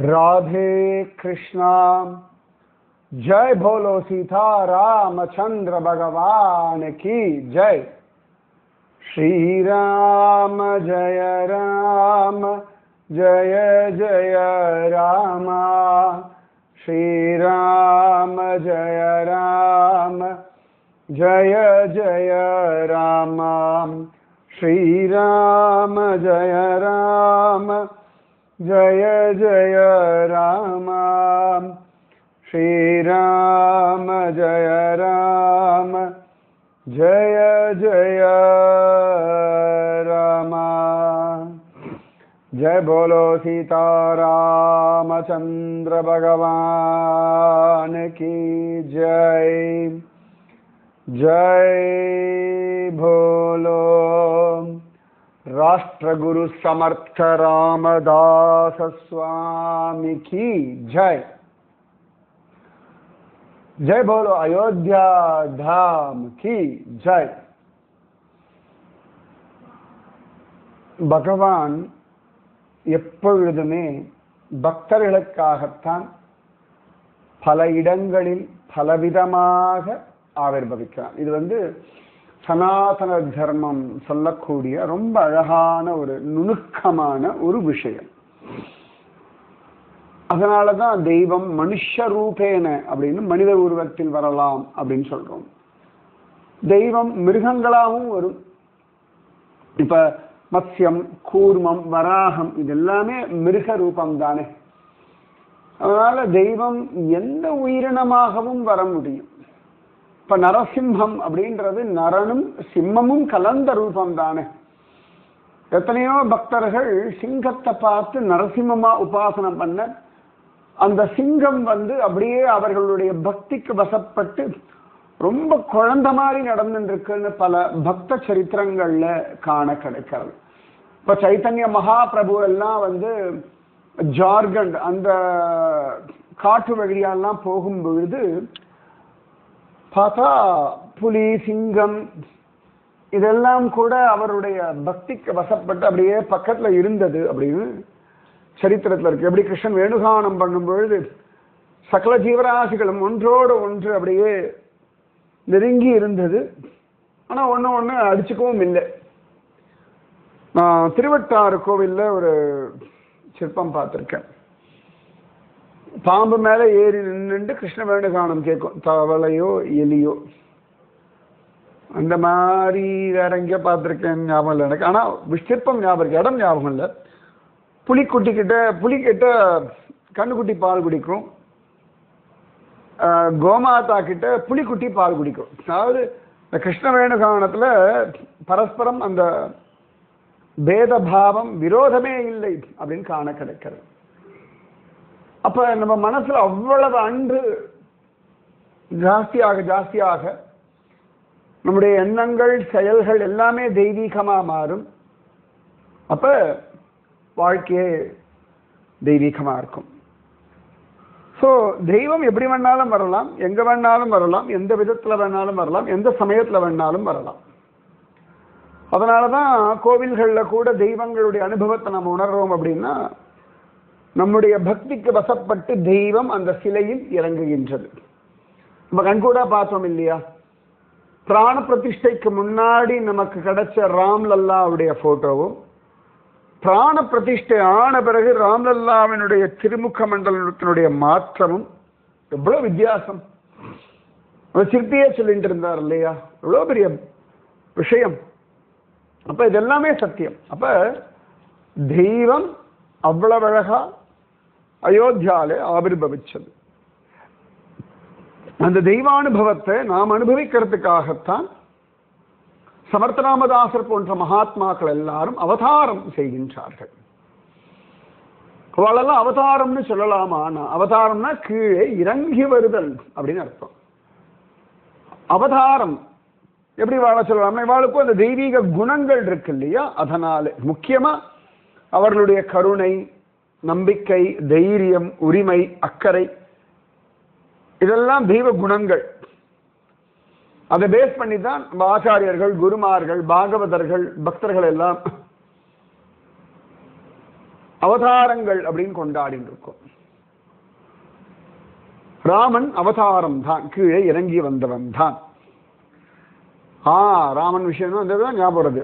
राधे कृष्णा। जय बोलो सीता रामचंद्र भगवान की जय। श्री राम जय राम जय जय राम। श्री राम जय राम जय जय राम। श्री राम जय राम जय जय राम। श्री राम जय राम जय जय राम। जय बोलो सीता रामचंद्र भगवान की जय। जय बोलो राष्ट्रगुरु समर्थ रामदास स्वामी की जय। जय बोलो अयोध्या धाम की जय। பகவான் எப்பொழுதுமே பக்தர்களுக்காகத்தான் பல இடங்களில் பலவிதமாக ஆவிர்பவிக்கிறான். இது சனாதன தர்மம் சொல்லக்கூடிய ரொம்ப அழகான ஒரு நுணுக்கமான ஒரு விஷயம். அதனாலதான் தெய்வம் மனுஷ ரூபேன அப்படின்னு மனித உருவத்தில் வரலாம் அப்படின்னு சொல்றோம். தெய்வம் மிருகங்களாகவும் வரும். இப்ப மத்ஸ்யம், கூர்மம், வராகம் இதெல்லாமே மிருக ரூபம் தானே. அதனால தெய்வம் எந்த உயிரினமாகவும் வர முடியும். இப்ப நரசிம்ஹம் அப்படின்றது நரனும் சிம்மமும் கலந்த ரூபம் தானே. எத்தனையோ பக்தர்கள் சிங்கத்தை பார்த்து நரசிம்மமா உபாசனம் பண்ண அந்த சிங்கம் அப்படியே அவர்களுடைய பக்திக்கு வசப்பட்டு ரொம்ப குழந்தை மாதிரி நடந்துருக்குன்னு பல பக்த சரித்திரங்கள்ல காண கிடைக்கிறது. இப்ப சைத்தன்ய மகாபிரபு எல்லாம் ஜார்க்கண்ட் அந்த காட்டு வழியெல்லாம் போகும் பொழுது பார்த்தா புலி, சிங்கம் இதெல்லாம் கூட அவருடைய பக்திக்கு வசப்பட்டு அப்படியே பக்கத்துல இருந்தது அப்படின்னு சரித்திரத்துல இருக்கு. எப்படி கிருஷ்ணன் வேணுகானம் பண்ணும் பொழுது சகல ஜீவராசிகளும் ஒன்றோடு ஒன்று அப்படியே நெருங்கி இருந்தது. ஆனா ஒண்ணு அடிச்சுக்கவும் இல்லை. நான் திருவட்டாறு கோவில்ல ஒரு சிற்பம் பார்த்திருக்கேன். பாம்பு மேல ஏறி நின்று கிருஷ்ண வேணுகானம் கேட்கும். தவளையோ எலியோ அந்த மாதிரி வேற எங்கேயோ பார்த்திருக்கேன், ஞாபகம் இல்லை எனக்கு. ஆனா சிற்பம் ஞாபகம் இருக்கு, இடம் ஞாபகம் இல்லை. புலிக்கிட்ட கண்ணுக்குட்டி பால் குடிக்கும், கோமாதா கிட்ட புலிக்குட்டி பால் குடிக்கும். அதாவது இந்த கிருஷ்ண வேணுகானத்துல பரஸ்பரம் அந்த பேதபாவம் விரோதமே இல்லை அப்படின்னு காண கிடைக்கிறது. அப்ப நம்ம மனசுல அவ்வளவு அன்பு ஜாஸ்தியாக நம்முடைய எண்ணங்கள் செயல்கள் எல்லாமே தெய்வீகமா மாறும். அப்ப வாழ்க்கையே தெய்வீகமா இருக்கும். ஸோ தெய்வம் எப்படி வேணாலும் வரலாம், எங்க வேணாலும் வரலாம், எந்த விதத்துல வேணாலும் வரலாம், எந்த சமயத்துல வேணாலும் வரலாம். அதனாலதான் கோவில்கள்ல கூட தெய்வங்களுடைய அனுபவத்தை நம்ம உணர்றோம். அப்படின்னா நம்முடைய பக்திக்கு வசப்பட்டு தெய்வம் அந்த சிலையில் இறங்குகின்றது. நம்ம கண்கூடா பார்த்தோம் இல்லையா? பிராண பிரதிஷ்டைக்கு முன்னாடி நமக்கு கிடைச்ச ராம்லல்லாவுடைய போட்டோவும் பிராண பிரதிஷ்டை ஆன பிறகு ராம்லல்லாவினுடைய திருமுக மண்டலத்தினுடைய மாற்றமும் எவ்வளவு வித்தியாசம். சிற்பியே சொல்லிட்டு இருந்தார் இல்லையா, எவ்வளவு பெரிய விஷயம். அப்ப இதெல்லாமே சத்தியம். அப்ப தெய்வம் அவ்வளவு அழகா அயோத்தியாலே ஆவிர்பவிச்சது. அந்த தெய்வானுபவத்தை நாம் அனுபவிக்கிறதுக்காகத்தான் சமர்த்தராமதாசர் போன்ற மகாத்மாக்கள் எல்லாரும் அவதாரம் செய்கின்றார்கள். அவளெல்லாம் அவதாரம்னு சொல்லலாமா? அவதாரம்னா கீழே இறங்கி வருதல் அப்படின்னு அர்த்தம். அவதாரம் எப்படி வாழ சொல்லலாம்னா, இவாளுக்கும் அந்த தெய்வீக குணங்கள் இருக்கு இல்லையா, அதனால முக்கியமா அவர்களுடைய கருணை, நம்பிக்கை, தைரியம், உரிமை, அக்கறை இதெல்லாம் தெய்வ குணங்கள். அதை பேஸ் பண்ணி தான் ஆச்சாரியர்கள், குருமார்கள், பாகவதர்கள், பக்தர்கள் எல்லாம் அவதாரங்கள் அப்படின்னு கொண்டாடிட்டு இருக்கோம். ராமன் அவதாரம் தான், கீழே இறங்கி வந்தவன் தான். ராமன் விஷயம் தான் ஞாபகம் வருது.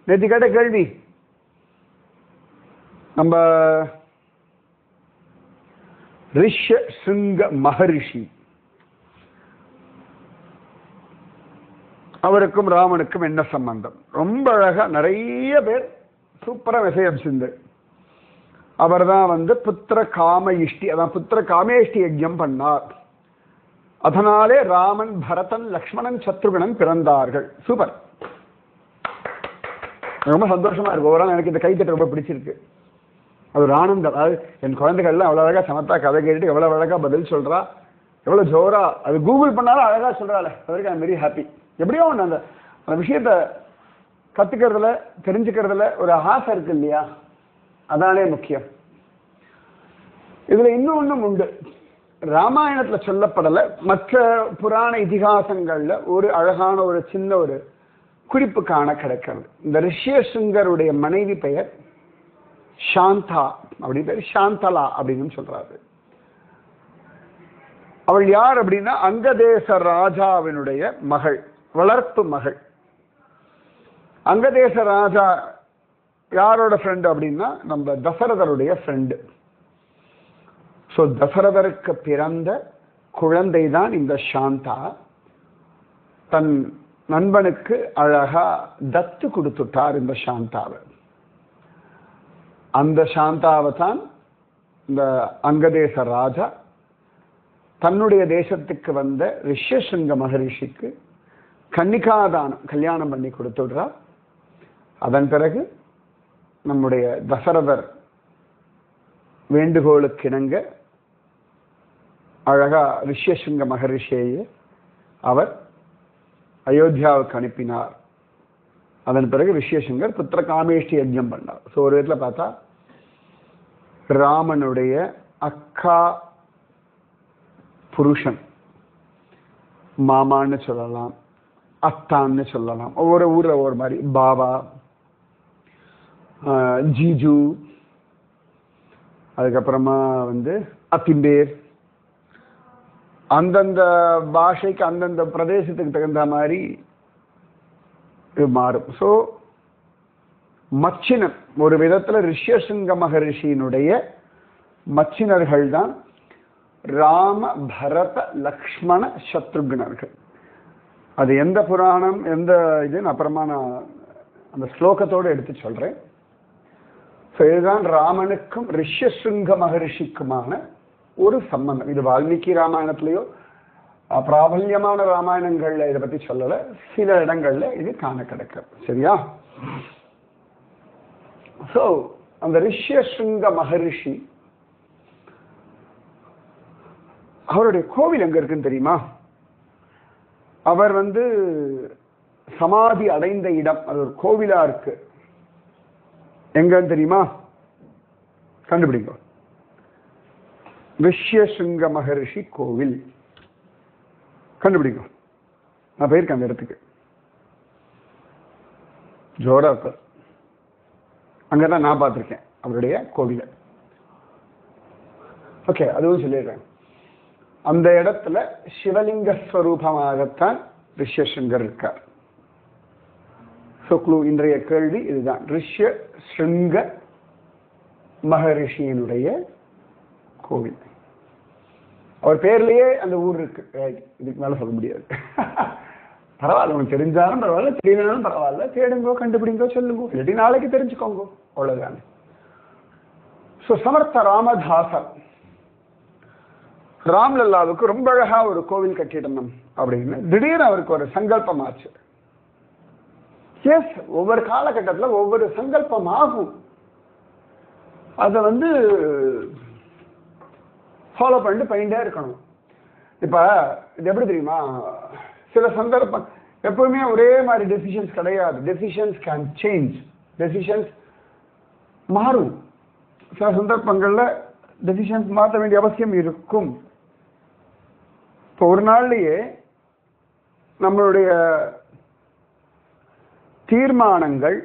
நேற்று கேட்ட கேள்வி, நம்ம ரிஷ்யசிங்க மகரிஷி அவருக்கும் ராமனுக்கும் என்ன சம்பந்தம்? ரொம்ப அழகா நிறைய பேர் சூப்பரா விஷயம் சிந்து. அவர் தான் புத்திர காம இஷ்டி, அதான் புத்திர காமேஷ்டி யஜ்யம் பண்ணார். அதனாலே ராமன், பரதன், லக்ஷ்மணன், சத்ருகனன் பிறந்தார்கள். சூப்பர், ரொம்ப சந்தோஷமா இருக்கு. ஒவ்வொரு எனக்கு இந்த கைத்தட்டு ரொம்ப பிடிச்சிருக்கு. அது ஒரு ஆனந்தம். அதாவது என் குழந்தைகள்லாம் எவ்வளவு அழகா சமத்தா கதை கேட்டுட்டு எவ்வளவு அழகா பதில் சொல்றா, எவ்வளவு ஜோரா அது கூகுள் பண்ணாலும் அழகா சொல்றாள். அதற்கு ஐம் வெரி ஹாப்பி. எப்படியோ ஒன்று அந்த அந்த விஷயத்த கத்துக்கிறதுல தெரிஞ்சுக்கிறதுல ஒரு ஆசை இருக்கு இல்லையா, அதானே முக்கியம். இதுல இன்னொன்னும் உண்டு, ராமாயணத்துல சொல்லப்படல, மற்ற புராண இதிகாசங்கள்ல ஒரு அழகான ஒரு சின்ன ஒரு குறிப்பு காண கிடைக்கிறது. இந்த ரிஷ்யசிங்கருடைய மனைவி பெயர் சாந்தா, அப்படி பேர் சாந்தலா அப்படின்னு சொல்றாரு. அவள் யார் அப்படின்னா அங்கதேச ராஜாவினுடைய மகள், வளர்ப்பு மகள். அங்கதேச ராஜா யாரோட ஃப்ரெண்டு அப்படின்னா நம்ம தசரதருடைய ஃப்ரெண்டு. ஸோ தசரதருக்கு பிறந்த குழந்தை தான் இந்த சாந்தா. தன் நண்பனுக்கு அழகா தத்து கொடுத்துட்டார் இந்த சாந்தாவை. அந்த சாந்தாவை தான் இந்த அங்கதேச ராஜா தன்னுடைய தேசத்துக்கு வந்த ரிஷ்யசிங்க மகரிஷிக்கு கன்னிகாதானம் கல்யாணம் பண்ணி கொடுத்துடுறார். அதன் பிறகு நம்முடைய தசரதர் வேண்டுகோளுக்கு இணங்க அழகா ரிஷ்யசிங்க மகரிஷியையே அவர் அயோத்தியாவுக்கு அனுப்பினார். அதன் பிறகு ரிஷ்யசிங்கர் புத்திர காமேஷ்டி யஜ்யம் பண்ணார். ஸோ ஒரு விதத்தில் பார்த்தா ராமனுடைய அக்கா புருஷன், மாமான்னு சொல்லலாம், அத்தான்னு சொல்லலாம், ஒவ்வொரு ஊர்ல ஒவ்வொரு மாதிரி, பாபா, ஜீஜு, அதுக்கப்புறமா அத்திம்பேர், அந்தந்த பாஷைக்கு அந்தந்த பிரதேசத்துக்கு தகுந்த மாதிரி இது மாறும். ஸோ மச்சினன் ஒரு விதத்துல ரிஷ்யசிங்க மகரிஷியினுடைய மச்சினர்கள் தான் ராம, பரத, லக்ஷ்மண, சத்ருக்னர்கள். அது எந்த புராணம் எந்த இதுன்னு அப்புறமா நான் அந்த ஸ்லோகத்தோடு எடுத்து சொல்றேன். ஸோ இதுதான் ராமனுக்கும் ரிஷ்யசிங்க மகரிஷிக்குமான ஒரு சம்பந்தம். இது வால்மீகி ராமாயணத்திலேயோ பிராபல்யமான ராமாயணங்கள்ல இதை பத்தி சொல்லல, சில இடங்கள்ல இது காண கிடைக்கிறது. சரியா? ஸோ அந்த ரிஷ்யசிங்க மகரிஷி அவருடைய கோவில் எங்க இருக்குன்னு தெரியுமா? அவர் சமாதி அடைந்த இடம், அது ஒரு கோவிலா இருக்கு. எங்கன்னு தெரியுமா? கண்டுபிடிங்க. ரிஷ்யசிங்க மகரிஷி கோவில் கண்டுபிடிங்க. நான் போயிருக்கேன் அந்த இடத்துக்கு, ஜோரா இருக்கு. அங்கதான் நான் பார்த்திருக்கேன் அவருடைய கோவில. ஓகே, அதுவும் சொல்லிடுறேன். அந்த இடத்துல சிவலிங்க ஸ்வரூபமாகத்தான் ரிஷ்யசிங்கர் இருக்கார். இன்றைய கேள்வி இதுதான், ரிஷ்யசிங்க மகரிஷியினுடைய கோவில். அவர் பேர்லயே அந்த ஊர் இருக்கு. இதுக்கு மேல சொல்ல முடியாது. பரவாயில்ல, உங்களுக்கு தெரிஞ்சாலும் பரவாயில்ல, தெரியலனாலும் பரவாயில்ல, தேடுங்கோ, கண்டுபிடிங்கோ, சொல்லுங்க, இல்லாட்டி நாளைக்கு தெரிஞ்சுக்கோங்க, அவ்வளவுதானே. சமர்த்த ராமதாசர் ராம்லல்லாவுக்கு ரொம்ப அழகா ஒரு கோவில் கட்டிடணும் அப்படின்னு திடீர்னு அவருக்கு ஒரு சங்கல்பம் ஆச்சு. எஸ், ஒவ்வொரு காலகட்டத்தில் ஒவ்வொரு சங்கல்பம் ஆகும். அதை ஃபாலோ பண்ணிட்டு போயிட்டே இருக்கணும். இப்ப இது எப்படி தெரியுமா, சில சந்தர்ப்பம் எப்பவுமே ஒரே மாதிரி டெசிஷன்ஸ் கிடையாது. டெசிஷன்ஸ் கேன் சேஞ்ச், டெசிஷன்ஸ் மாறும். சில சந்தர்ப்பங்கள்ல டெசிஷன்ஸ் மாற்ற வேண்டிய அவசியம் இருக்கும். இப்போ ஒரு நாள்லயே நம்மளுடைய தீர்மானங்கள்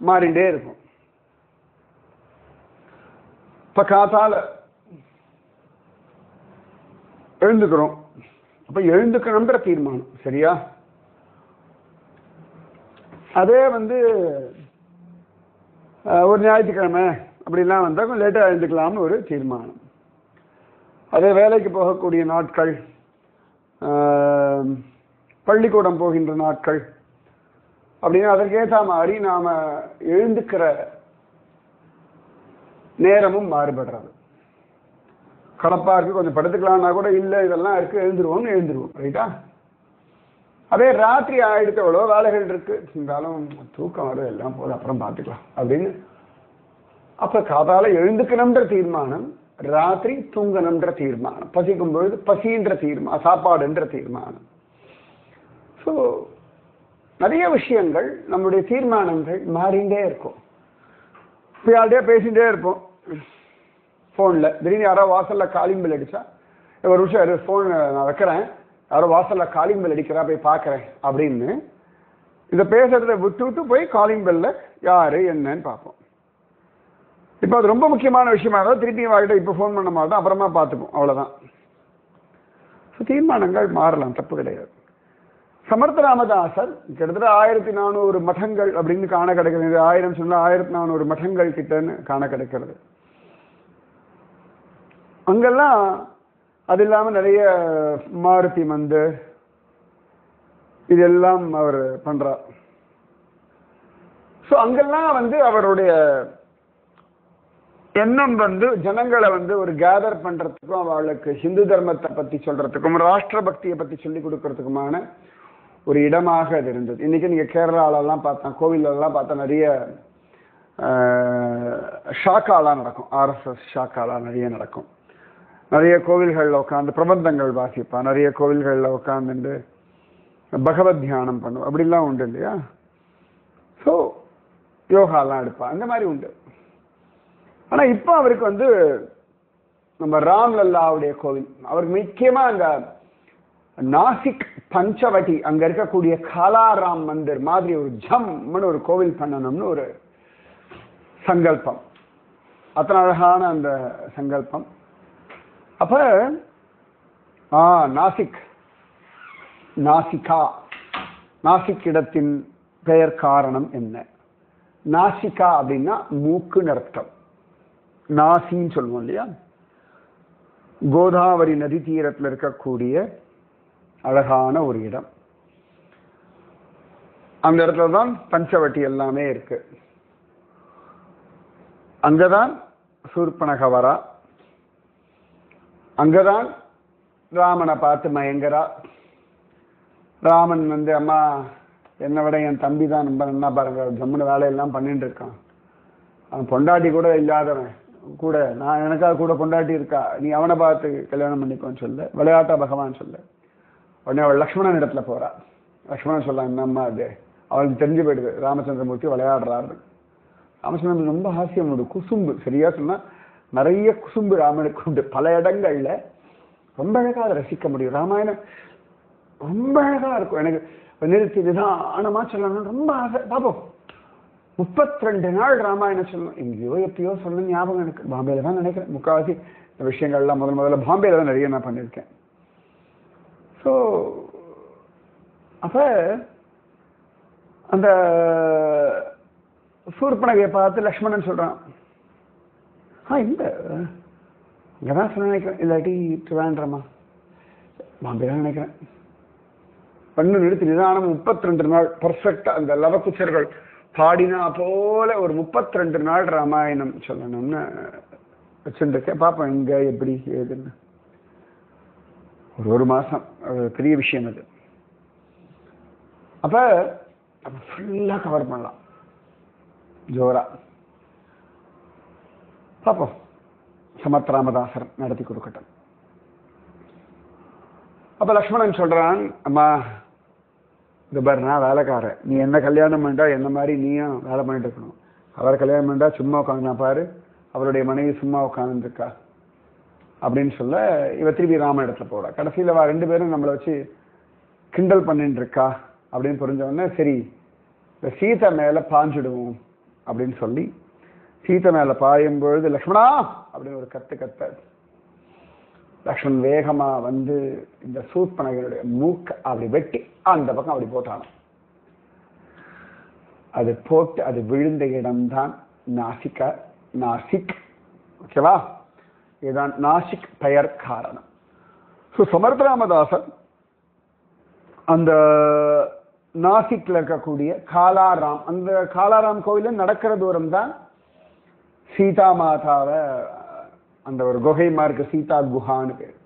மாறிண்டே இருக்கும். இப்ப காத்தால எழுந்துக்கிறோம். அப்ப எழுந்துக்கணும்ன்ற தீர்மானம் சரியா. அதே ஒரு ஞாயிற்றுக்கிழமை அப்படிலாம் வந்தால் கொஞ்சம் லேட்டாக எழுந்துக்கலாம்னு ஒரு தீர்மானம். அதே வேலைக்கு போகக்கூடிய நாட்கள், பள்ளிக்கூடம் போகின்ற நாட்கள் அப்படின்னா அதற்கேற்ற மாதிரி நாம எழுந்துக்கிற நேரமும் மாறுபடுறது. கடப்பா இருக்கு கொஞ்சம் படுத்துக்கலாம்னா கூட இல்லை இதெல்லாம் இருக்கு எழுந்துருவோம் ரைட்டா. அதே ராத்திரி ஆயிடுத்து எவ்வளோ வேலைகள் இருக்கு இருந்தாலும் தூக்கம் வரும் எல்லாம் போதும் அப்புறம் பார்த்துக்கலாம் அப்படின்னு அப்ப காதால எழுந்துக்கணும்ன்ற தீர்மானம், ராத்திரி தூங்கணும்ன்ற தீர்மானம், பசிக்கும் பொழுது பசின்ற தீர்மானம், சாப்பாடுன்ற தீர்மானம். ஸோ நிறைய விஷயங்கள் நம்முடைய தீர்மானங்கள் மாறிண்டே இருக்கும். இப்போ யார்கிட்டயே பேசிகிட்டே இருப்போம் ஃபோனில், திடீர்னு யாரோ வாசலில் காலிங் பெல் அடித்தா ஒரு விஷயம் ஃபோன் நான் வைக்கிறேன், யாரோ வாசலில் காலிங் பெல் அடிக்கிறா போய் பார்க்குறேன் அப்படின்னு இதை பேசுறதுல விட்டு போய் காலிங் பெல்ல யார் என்னன்னு பார்ப்போம். இப்போ அது ரொம்ப முக்கியமான விஷயமா இருந்தால் திருப்பி வாங்கிட்டு இப்போ ஃபோன் பண்ண மாட்டோம், அப்புறமா பார்த்துப்போம், அவ்வளோதான். ஸோ தீர்மானங்கள் மாறலாம், தப்பு கிடையாது. சமர்த்த ராமதாசர் கிட்டத்தட்ட 1400 மடங்கள் அப்படின்னு காண கிடைக்கிறது. 1000 சொன்னா 1400 மடங்கள் கிட்டன்னு காண கிடைக்கிறது. அங்கெல்லாம் அது இல்லாமல் நிறைய மாருதி இதெல்லாம் அவர் பண்றார். ஸோ அங்கெல்லாம் அவருடைய எண்ணம் ஜனங்களை ஒரு கேதர் பண்றதுக்கும் அவளுக்கு ஹிந்து தர்மத்தை பத்தி சொல்றதுக்கும் ராஷ்டிர பக்தியை பத்தி சொல்லி கொடுக்கறதுக்குமான ஒரு இடமாக அது இருந்தது. இன்னைக்கு நீங்க கேரளாலெல்லாம் பார்த்தா, கோவிலெல்லாம் பார்த்தா நிறைய ஷாக்காலாம் நடக்கும், ஆர்எஸ்எஸ் ஷாக்காலாம் நிறைய நடக்கும். நிறைய கோவில்களில் உட்காந்து பிரபந்தங்கள் வாசிப்பா, நிறைய கோவில்களில் உட்காந்துட்டு பகவத் தியானம் பண்ணுவோம், அப்படிலாம் உண்டு இல்லையா. ஸோ யோகாலாம் எடுப்பா, அந்த மாதிரி உண்டு. ஆனா இப்போ அவருக்கு நம்ம ராம்லல்லாவுடைய கோவில், அவருக்கு முக்கியமா அங்க நாசிக் பஞ்சவட்டி அங்க இருக்கக்கூடிய காலாராம் மந்திர் மாதிரி ஒரு ஜம்னு ஒரு கோவில் பண்ணணும்னு ஒரு சங்கல்பம். அத்தனை அழகான அந்த சங்கல்பம். அப்ப நாசிக் இடத்தின் பெயர் காரணம் என்ன? நாசிகா அப்படின்னா மூக்குன்னு அர்த்தம். நாசின்னு சொல்லுவோம் இல்லையா. கோதாவரி நதி தீரத்தில் இருக்கக்கூடிய அழகான ஒரு இடம். அந்த இடத்துல தான் பஞ்சவட்டி எல்லாமே இருக்கு. அங்கதான் சூர்பனக வரா, அங்கதான் ராமனை பார்த்து மயங்கரா. ராமன் அம்மா என்னை விட என் தம்பி தான் ரொம்ப நல்லா பாருங்க, ஜம்முன வேலையெல்லாம் பண்ணிட்டு இருக்கான், அவன் பொண்டாட்டி கூட இல்லாதவன் கூட, நான் எனக்காக கூட பொண்டாட்டி இருக்கா, நீ அவனை பார்த்து கல்யாணம் பண்ணிக்கோன்னு சொல்ல, விளையாட்டா பகவான் சொல்ல. உடனே அவள் லக்ஷ்மணன் இடத்துல போறா. லக்ஷ்மணன் சொல்ல, என்னம்மா அது, அவளுக்கு தெரிஞ்சு போயிடுது ராமச்சந்திரமூர்த்தி விளையாடுறாரு. ராமச்சந்திரன் ரொம்ப ஹாஸ்யம் உண்டு, குசும்பு, சரியா சொன்னா நிறைய குசும்பு ராமனுக்கு உண்டு. பல இடங்கள்ல ரொம்ப அழகா அதை ரசிக்க முடியும். ராமாயணம் ரொம்ப அழகா இருக்கும். எனக்கு நிறுத்தி நிதானமா சொல்லணும்னு ரொம்ப ஆசை. பாப்போம், 32 நாள் ராமாயணம் சொல்லணும். எங்கேயோ எப்பயோ சொல்லணும் ஞாபகம் எனக்கு. பாம்பேல தான் நினைக்கிறேன் முக்கால்வாசி விஷயங்கள்லாம் முதல்ல பாம்பேல தான் நிறைய நான் பண்ணியிருக்கேன். ஸோ அப்ப அந்த சூர்பனகையை பார்த்து லக்ஷ்மணன் சொல்றான், இல்லை இங்கதான் சொல்ல நினைக்கிறேன், இல்லாட்டி வேண்டாமா பாம்பே தான் நினைக்கிறேன். பண்ணு நிறுத்தி நிதானம் 32 நாள் பர்ஃபெக்டா அந்த லவகுச்சர்கள் பாடினா போல ஒரு 32 நாள் ராமாயணம் சொல்லணும்னு வச்சுருக்கேன். பார்ப்போம் எங்க எப்படி ஏதுன்னு. ஒரு மாசம் பெரிய விஷயம் அது. அப்ப ஃபுல்லா கவர் பண்ணலாம் ஜோரா. பார்ப்போம், சமர்த்த ராமதாசர் நடத்தி கொடுக்கட்டும். அப்ப லக்ஷ்மணன் சொல்றான், அம்மா இந்த பாரு நான் வேலைக்காரன், நீ என்ன கல்யாணம் பண்ணா என்ன மாதிரி நீயும் வேலை பண்ணிட்டு இருக்கணும். அவரை கல்யாணம் பண்ணா சும்மா உட்காந்து பாரு, அவருடைய மனைவி சும்மா உட்காந்துருக்கா அப்படின்னு சொல்ல இவ திருப்பி ராம இடத்துல போறா. கடைசியில் அவ 2 பேரும் நம்மளை வச்சு கிண்டல் பண்ணிட்டு இருக்கா அப்படின்னு புரிஞ்ச உடனே சரி இந்த சீதை மேல பாஞ்சிடுவோம் அப்படின்னு சொல்லி சீதை மேல பாயும் பொழுது லக்ஷ்மணா அப்படின்னு ஒரு கத்து. லக்ஷ்மண் வேகமா வந்து இந்த சூர்பனகையுடைய மூக்க அப்படி வெட்டி அந்த பக்கம் அப்படி போட்டானோ. அது போட்டு அது விழுந்த இடம்தான் நாசிக். ஓகேவா? இதுதான் நாசிக் பெயர் காரணம். சமர்த்தராமதாசர் அந்த நாசிக்ல இருக்கக்கூடிய காலாராம், அந்த காலாராம் கோவில நடக்கிற தூரம் தான் சீதா மாதாவை, அந்த ஒரு குகை மார்க்கு சீதா குஹான்னு பேர்.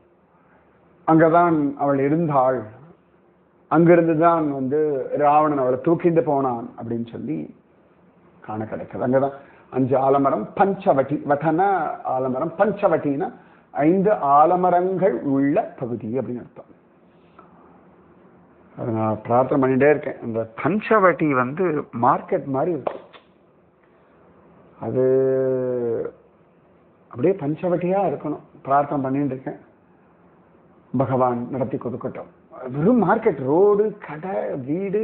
அங்கதான் அவள் இருந்தாள். அங்கிருந்து தான் வந்து ராவணன் அவளை தூக்கிட்டு போனான் அப்படின்னு சொல்லி காண கிடைக்கிறது. அங்கதான் 5 ஆலமரம் பஞ்சவட்டி, வட்டன ஆலமரம், பஞ்சவட்டினா 5 ஆலமரங்கள் உள்ள பகுதி அப்படின்னு அர்த்தம். அதை நான் பிரார்த்தனை பண்ணிட்டே இருக்கேன். அந்த பஞ்சவட்டி வந்து மார்க்கெட் மாதிரி இருக்கு. அது அப்படியே பஞ்சவட்டியா இருக்கணும். பிரார்த்தனை பண்ணிட்டு இருக்கேன், பகவான் நடத்தி கொடுக்கட்டும். வெறும் மார்க்கெட், ரோடு, கடை, வீடு.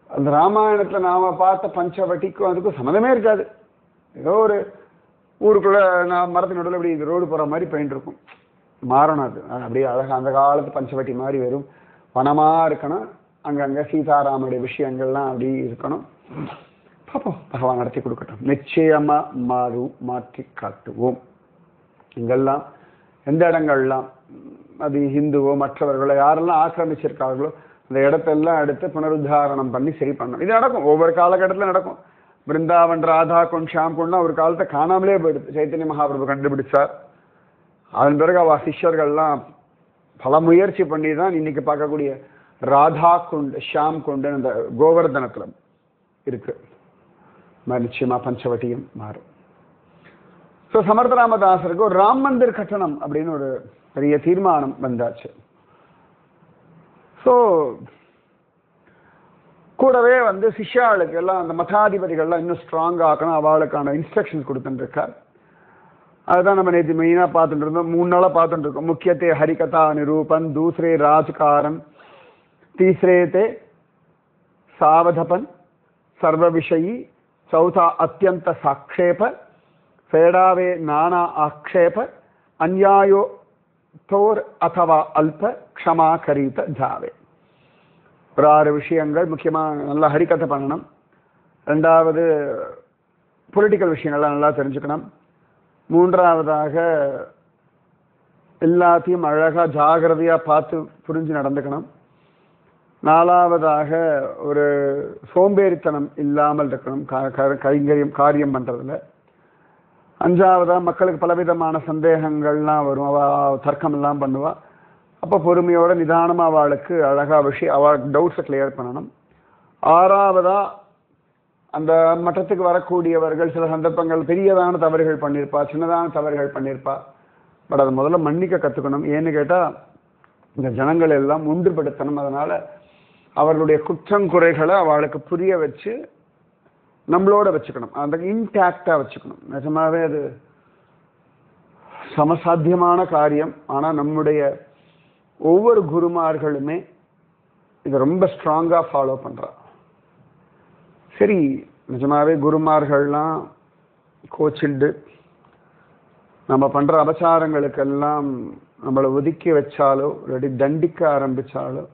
அந்த ராமாயணத்துல நாம பார்த்த பஞ்சவட்டிக்கும் அதுக்கும் சம்மந்தமே இருக்காது. ஏதோ ஒரு ஊருக்குள்ள நான் மரத்தின் நடுவில் அப்படி ரோடு போற மாதிரி பெயிண்ட் இருக்கும். மாறணும். அது அப்படியே அழகா அந்த காலத்து பஞ்சவட்டி மாதிரி வெறும் வனமா இருக்கணும். அங்கங்க சீதாராமனுடைய விஷயங்கள்லாம் அப்படி இருக்கணும். பார்ப்போம், பகவான் நடத்தி கொடுக்கட்டும். நிச்சயமா மாற்றி காட்டுவோம். இங்கெல்லாம் எந்த இடங்கள்லாம் அது ஹிந்துவோ மற்றவர்களோ யாரெல்லாம் ஆக்கிரமிச்சிருக்கார்களோ அந்த இடத்தெல்லாம் எடுத்து புனருத்தாரணம் பண்ணி சரி பண்ணணும். இது நடக்கும், ஒவ்வொரு காலகட்டத்தில் நடக்கும். பிருந்தாவன், ராதா குண்ட், ஷாம் குண்ட்லாம் ஒரு காலத்தை காணாமலே போயிடுது. சைத்தன்ய மகாபிரபு கண்டுபிடிச்சார். அதன் பிறகு அவ சிஷ்யர்கள்லாம் பல முயற்சி பண்ணி தான் இன்னைக்கு பார்க்கக்கூடிய ராதா குண்ட், ஷாம் குண்டு அந்த கோவர்தனத்துல இருக்கு. நிச்சயமா பஞ்சவட்டியும் மாறும். ஸோ சமர்த்தராமதாசருக்கு ஒரு ராம் மந்திர் கட்டணம் அப்படின்னு ஒரு பெரிய தீர்மானம் வந்தாச்சு. ஸோ கூடவே வந்து சிஷ்யாளுக்கு எல்லாம் அந்த மதாதிபதிகள்லாம் இன்னும் ஸ்ட்ராங் ஆக்கணும், அவளுக்கான இன்ஸ்ட்ரக்ஷன்ஸ் கொடுத்துருக்கார். அதுதான் நம்ம நேற்று மெயினாக பார்த்துட்டு இருந்தோம். 3 நாளாக பார்த்துட்டு இருக்கோம். முக்கியத்தே ஹரிகதா நிரூபன், தூசரே ராஜ்காரன், தீசரே தே சாவதபன் சர்வ விஷயி, चौथा अत्यंत साक्षेप, फेडावे नाना आक्षेप, अन्यायो तोर अथवा अल्प क्षमा करीत जावे. ஒரு 6 விஷயங்கள் முக்கியமாக நல்லா ஹரிக்கதை பண்ணணும். 2வது பொலிட்டிக்கல் விஷயங்கள்லாம் நல்லா தெரிஞ்சுக்கணும். 3வதாக எல்லாத்தையும் அழகாக ஜாகிரதையாக பார்த்து புரிஞ்சு நடந்துக்கணும். 4வதாக ஒரு சோம்பேறித்தனம் இல்லாமல் இருக்கணும் காரியம் பண்ணுறதுல. 5வதாக மக்களுக்கு பலவிதமான சந்தேகங்கள்லாம் வரும், அவள் தர்க்கம் எல்லாம் பண்ணுவாள். அப்போ பொறுமையோட நிதானமாக அவளுக்கு அழகாக அவள் டவுட்ஸை கிளியர் பண்ணணும். 6வதாக அந்த மட்டத்துக்கு வரக்கூடியவர்கள் சில சந்தர்ப்பங்கள் பெரியதான தவறுகள் பண்ணியிருப்பா, சின்னதான தவறுகள் பண்ணியிருப்பா. பட் அதை முதல்ல மன்னிக்க கற்றுக்கணும். ஏன்னு கேட்டால் இந்த ஜனங்கள் எல்லாம் ஒன்றுபடுத்தணும். அதனால் அவர்களுடைய குற்றங்குறைகளை அவளுக்கு புரிய வச்சு நம்மளோட வச்சுக்கணும், அந்த இன்டாக்டாக வச்சுக்கணும். நிஜமாவே அது சமசாத்தியமான காரியம். ஆனால் நம்முடைய ஒவ்வொரு குருமார்களுமே இதை ரொம்ப ஸ்ட்ராங்காக ஃபாலோ பண்ணுறா. சரி, நிஜமாவே குருமார்கள்லாம் கோச்சிண்டு நம்ம பண்ணுற அபச்சாரங்களுக்கெல்லாம் நம்மளை ஒதுக்கி வச்சாலோ இல்லாட்டி தண்டிக்க ஆரம்பித்தாலோ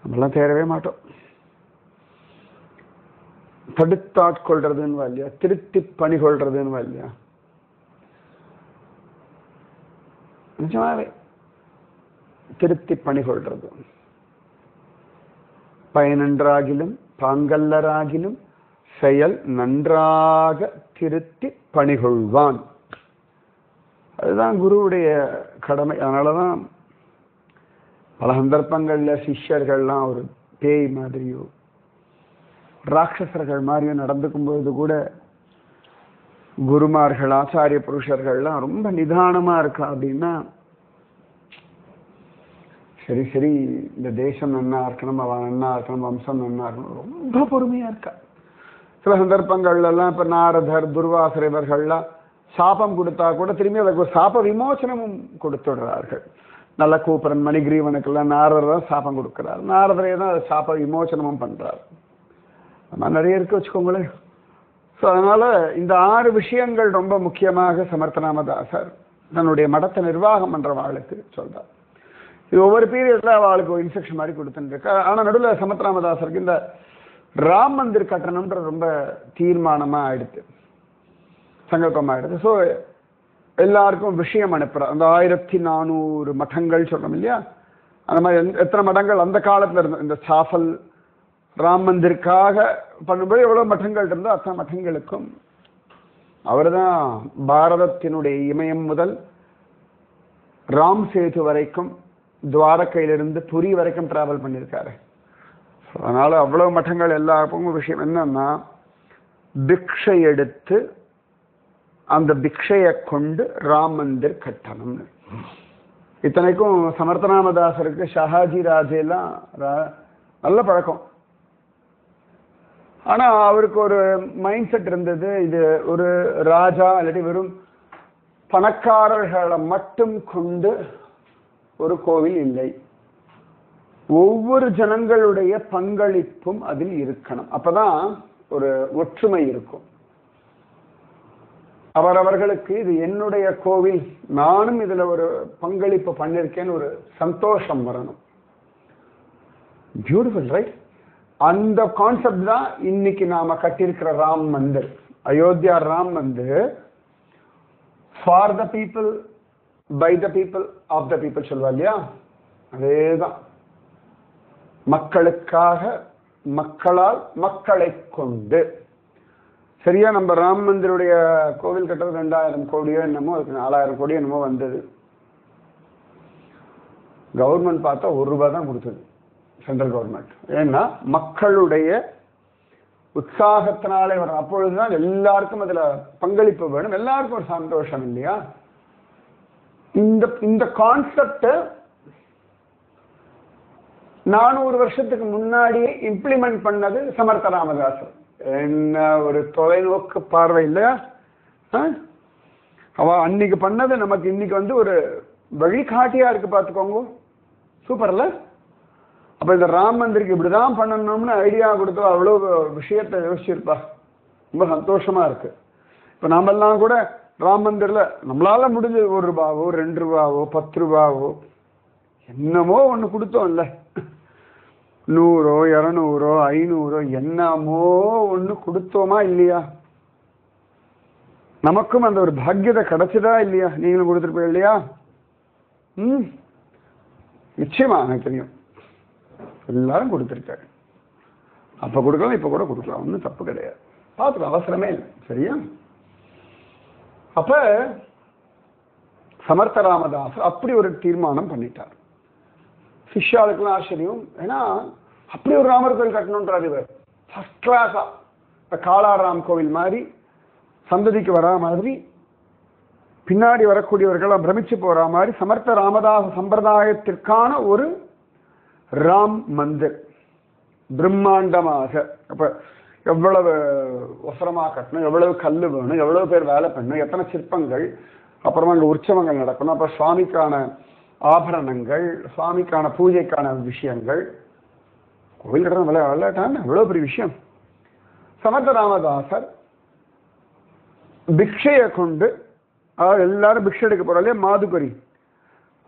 நம்மளாம் தேரவே மாட்டோம். தடுத்தாட்கொள்றதுன்னு இல்லையா, திருத்தி பணி கொள்றதுன்னு இல்லையா. நிஜமாவே திருத்தி பணி கொள்றது. பயனன்றாகிலும் பாங்கல்லராகிலும் செயல் நன்றாக திருத்தி பணிகொள்வான். அதுதான் குருவுடைய கடமை. அதனாலதான் பல சந்தர்ப்பங்கள்ல சிஷ்யர்கள்லாம் ஒரு பேய் மாதிரியோ ராட்சசர்கள் மாதிரியோ நடந்துக்கும் பொழுது கூட குருமார்கள் ஆச்சாரிய புருஷர்கள்லாம் ரொம்ப நிதானமா இருக்கா. அப்படின்னா சரி சரி இந்த தேசம் நன்னா இருக்கணும், அவன் நன்னா இருக்கணும், வம்சம் நன்னா இருக்கணும், ரொம்ப பொறுமையா இருக்கா. சில சந்தர்ப்பங்கள்லாம் இப்ப நாரதர், துர்வாசர் இவர்கள்லாம் சாபம் கொடுத்தா கூட திரும்பி அதுக்கு ஒரு சாப விமோசனமும் கொடுத்துடுறார்கள். நல்ல கூப்பரன் மணிகிரீவனுக்கெல்லாம் நாரதர் தான் சாபம் கொடுக்கிறார், நாரதரே தான் அதை சாப விமோசனமும் பண்றார். நம்ம நிறைய இருக்கு வச்சுக்கோங்களேன். ஸோ அதனால இந்த 6 விஷயங்கள் ரொம்ப முக்கியமாக சமர்த்தராமதாசர் தன்னுடைய மடத்தை நிர்வாகம் பண்றவாளுக்கு சொல்றார். இது ஒவ்வொரு பீரியட்ல அவளுக்கு ஒரு இன்ஸ்ட்ரக்ஷன் மாதிரி கொடுத்துருக்கு. ஆனா நடுவில் சமத்ராமதாசருக்கு இந்த ராம் மந்திர் கட்டணம்ன்ற ரொம்ப தீர்மானமா ஆயிடுது, சங்கல்பமா ஆயிடுது. ஸோ எல்லாருக்கும் விஷயம் அனுப்புற அந்த 1400 மடங்கள் சொல்றோம் இல்லையா, அந்த மாதிரி எத்தனை மடங்கள் அந்த காலத்துல இருந்த இந்த சாஃபல் ராம் மந்திருக்காக பண்ணும்போது எவ்வளவு மடங்கள் இருந்தோ அத்தனை மடங்களுக்கும் அவர் தான் பாரதத்தினுடைய இமயம் முதல் ராம் சேது வரைக்கும் துவாரகையிலிருந்து புரி வரைக்கும் டிராவல் பண்ணியிருக்காரு. அதனால அவ்வளவு மடங்கள் எல்லாருக்கும் விஷயம் என்னன்னா, பிக்ஷை எடுத்து அந்த பிக்ஷையை கொண்டு ராம் மந்திர் கட்டணும்னு. இத்தனைக்கும் சமர்த்தராமதாசருக்கு ஷஹாஜி ராஜெல்லாம் நல்ல பழக்கம். ஆனா அவருக்கு ஒரு மைண்ட் செட் இருந்தது, இது ஒரு ராஜா இல்லாட்டி வெறும் பணக்காரர்களை மட்டும் கொண்டு ஒரு கோவில் இல்லை, ஒவ்வொரு ஜனங்களுடைய பங்களிப்பும் அதில் இருக்கணும், அப்பதான் ஒரு ஒற்றுமை இருக்கும். அவரவர்களுக்கு இது என்னுடைய கோவில், நானும் இதுல ஒரு பங்களிப்பு பண்ணிருக்கேன்னு ஒரு சந்தோஷம் வரணும். Beautiful right? அந்த கான்செப்ட் தான் இன்னைக்கு நாம கட்டியிருக்கிற Ram Mandir. Ayodhya Ram Mandir for the people, by the people, of the people சொல்வா இல்லையா, அதேதான். மக்களுக்காக, மக்களால், மக்களை கொண்டு. சரியா? நம்ம ராம் மந்திருடைய கோவில் கட்டுறது 2000 கோடியோ என்னமோ, அதுக்கு 4000 கோடியோ என்னமோ வந்தது. கவர்மெண்ட் பார்த்தா ₹1 தான் கொடுத்தது, சென்ட்ரல் கவர்மெண்ட். ஏன்னா மக்களுடைய உற்சாகத்தினாலே வரும். அப்பொழுதுதான் எல்லாருக்கும் அதுல பங்களிப்பு வேணும், எல்லாருக்கும் ஒரு சந்தோஷம் இல்லையா? இந்த கான்செப்ட் 400 வருஷத்துக்கு முன்னாடியே இம்ப்ளிமெண்ட் பண்ணது சமர்த்த ராமதாசர். என்ன ஒரு தொலைநோக்கு பார்வை இல்லையா? அவ அன்னைக்கு பண்ணது நமக்கு இன்னைக்கு வந்து ஒரு வழிகாட்டியா இருக்கு, பார்த்துக்கோங்க. சூப்பர்ல? அப்ப இந்த ராம் மந்திருக்கு இப்படிதான் பண்ணணும்னு ஐடியா கொடுத்தா அவ்வளவு விஷயத்தை யோசிச்சிருப்பா. ரொம்ப சந்தோஷமா இருக்கு. இப்ப நாமெல்லாம் கூட ராம் மந்திர்ல நம்மளால முடிஞ்ச ₹1, ₹2, ₹10 என்னமோ ஒண்ணு கொடுத்தோம்ல, 100, 200, 500 என்னமோ ஒண்ணு கொடுத்தோமா இல்லையா? நமக்கும் அந்த ஒரு பாக்கியத்தை கிடைச்சதா இல்லையா? நீங்களும் கொடுத்துருப்பீங்க இல்லையா? நிச்சயமா எனக்கு தெரியும், எல்லாரும் கொடுத்துருக்காரு. அப்ப கொடுக்கலாம், இப்ப கூட கொடுக்கலாம், ஒன்றும் தப்பு கிடையாது. பார்த்துக்கலாம், அவசரமே இல்லை. சரியா? அப்ப சமர்த்த ராமதாசர் அப்படி ஒரு தீர்மானம் பண்ணிட்டார். சிஷ்யாளுக்கெல்லாம் ஆச்சரியம். ஏன்னா அப்படி ஒரு ராமர் கோவில் கட்டணும்ன்றார் இவர். ஃபர்ஸ்ட் கிளாஸா காலாராம் கோவில் மாதிரி, சந்ததிக்கு வரா மாதிரி, பின்னாடி வரக்கூடியவர்கள் பிரமிச்சு போற மாதிரி சமர்த்த ராமதாச சம்பிரதாயத்திற்கான ஒரு ராம் மந்திர் பிரம்மாண்டமாக. அப்ப எவ்வளவு ஒசரமா கட்டணும், எவ்வளவு கல்லு வேணும், எவ்வளவு பேர் வேலை பண்ணணும், எத்தனை சிற்பங்கள், அப்புறமா அங்க உற்சவங்கள் நடக்கணும், அப்புறம் சுவாமிக்கான ஆபரணங்கள், சுவாமிக்கான பூஜைக்கான விஷயங்கள், கோவில் கட்டணம் விளையாட்டான எவ்வளவு பெரிய விஷயம். சமர்த்த ராமதாசர் பிக்ஷையை கொண்டு, அதாவது எல்லாரும் பிக்ஷை எடுக்க போறாலே மாதுகரி,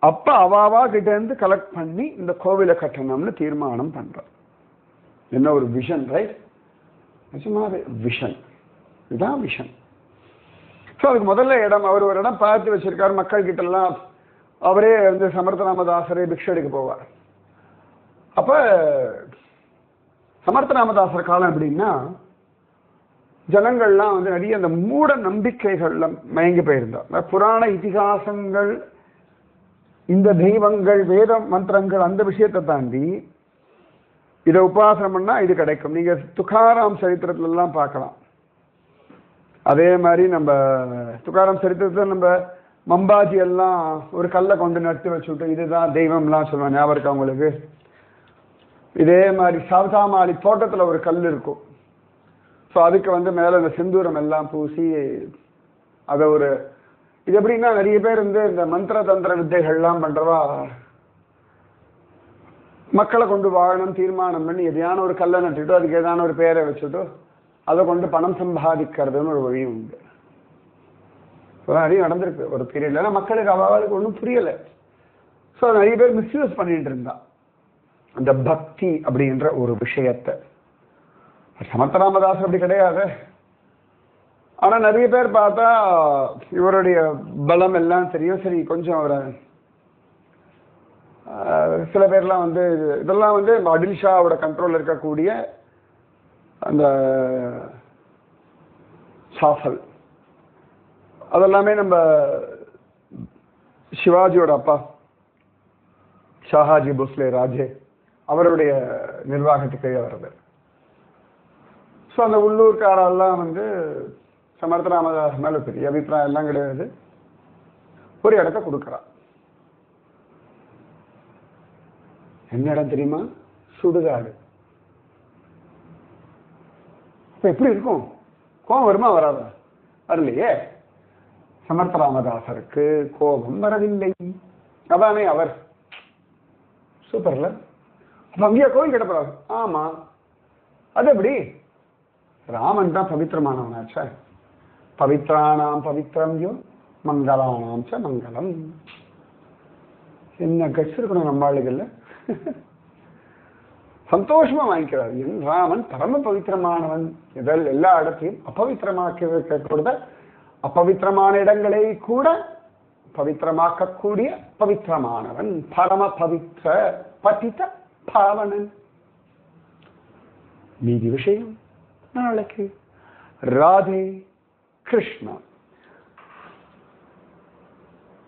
அப்ப அவாவா கிட்ட இருந்து கலெக்ட் பண்ணி இந்த கோவிலை கட்டணும்னு தீர்மானம் பண்றார். என்ன ஒரு விஷன், ரைட்? நிஜமாவே விஷன், இதுதான் விஷன். ஸோ அதுக்கு முதல்ல இடம், அவர் ஒரு இடம் பார்த்து வச்சிருக்காரு. மக்கள் கிட்ட எல்லாம் அவரே வந்து சமர்த்த ராமதாசரே பிக்ஷை எடுக்க போவார். அப்ப சமர்த்த ராமதாசர் காலம் எப்படின்னா, ஜனங்கள்லாம் வந்து நிறைய அந்த மூட நம்பிக்கைகள்ல மயங்கி போயிருந்தார். புராண இதிகாசங்கள், இந்த தெய்வங்கள், வேத மந்திரங்கள், அந்த விஷயத்தை தாண்டி இதை உபாசனம் பண்ணா இது கிடைக்கும். நீங்க துகாராம் சரித்திரத்துல எல்லாம் பார்க்கலாம். அதே மாதிரி நம்ம துகாராம் சரித்திரத்துல நம்ம மம்பாஜி எல்லாம் ஒரு கல்லை கொண்டு நட்டு வச்சுட்டு இதுதான் தெய்வம்லாம் சொல்லுவாங்க, ஞாபகம் இருக்கா உங்களுக்கு? இதே மாதிரி சாவதாமாலி தோட்டத்துல ஒரு கல் இருக்கும். ஸோ அதுக்கு வந்து மேல இந்த செந்தூரம் எல்லாம் பூசி அதை ஒரு, இது எப்படின்னா நிறைய பேர் வந்து இந்த மந்திர தந்திர வித்தைகள்லாம் பண்றவா மக்களை கொண்டு வாழணும் தீர்மானம் பண்ணி எதையான ஒரு கல்லை நட்டுட்டு அதுக்கு ஏதான ஒரு பேரை வச்சுட்டு அதை கொண்டு பணம் சம்பாதிக்கிறதுன்னு ஒரு வழி உண்டு. நிறைய நடந்திருக்கு ஒரு பீரியட்ல. ஏன்னா மக்களுக்கு அவளுக்கு ஒன்றும் புரியலை. ஸோ நிறைய பேர் மிஸ்யூஸ் பண்ணிட்டு இருந்தா அந்த பக்தி அப்படின்ற ஒரு விஷயத்தை. சமர்த்த ராமதாஸ் அப்படி கிடையாது. ஆனா நிறைய பேர் பார்த்தா இவருடைய பலம் எல்லாம் தெரியும். சரி கொஞ்சம் அவரை சில பேர்லாம் வந்து இதெல்லாம் வந்து அடில் ஷாவோட கண்ட்ரோல் இருக்கக்கூடிய அந்த சாஃபல் அதெல்லாமே நம்ம சிவாஜியோட அப்பா ஷாஹாஜி போஸ்லே ராஜே அவருடைய நிர்வாகத்துக்கு வருது. ஸோ அந்த உள்ளூர்காரெல்லாம் வந்து சமர்த்த ராமதாஸ் மேல பெரிய அபிப்பிராயம் எல்லாம் கிடையாது. ஒரு இடத்த கொடுக்குறா. என்ன இடம் தெரியுமா? சுடுகாடு. இப்ப எப்படி இருக்கும்? கோபம் வருமா வராதா? வரலையே. சமர்த்த ராமதாசருக்கு கோபம் வரவில்லை. அதானே அவர். சூப்பர்ல. அப்ப அங்கேயா கோயில் கட்டப்படாது? ஆமா. அது எப்படி? ராமன் தான் பவித்திரமானவனாச்சா. பவித்ராணாம் பவித்ரம் யோ மங்களானாம் ச மங்களம். என்ன கட்சி இருக்கணும் நம்ம ஆளுகள்ல. சந்தோஷமா வாங்கிக்கிறார். என் ராமன் பரம பவித்திரமானவன். இதில் எல்லா இடத்தையும் அபவித்திரமாக்க அப்பவித்திரமான இடங்களை கூட பவித்திரமாக்கக்கூடிய பவித்திரமானவன். பரம பவித்ர பதித பாவனன். மீதி விஷயம் நாளைக்கு. ராதே கிருஷ்ணா.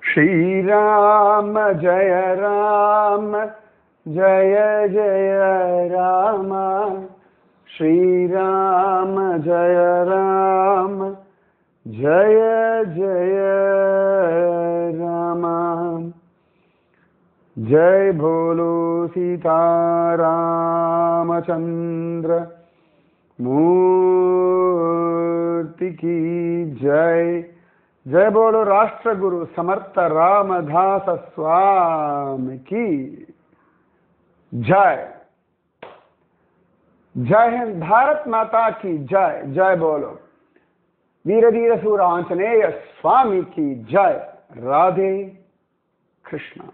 ஸ்ரீராம ஜய ராம ஜய ஜய ராம. ஸ்ரீராம ஜய ராம ஜய ஜய ராம. जय बोलो सीतारामचंद्र मूर्ति की जय. जय बोलो राष्ट्रगुरु समर्थ रामदास स्वामी की जय. जय हिंद. भारत माता की जय. जय बोलो वीर धीर सूर आंजनेय स्वामी की जय. राधे कृष्णा.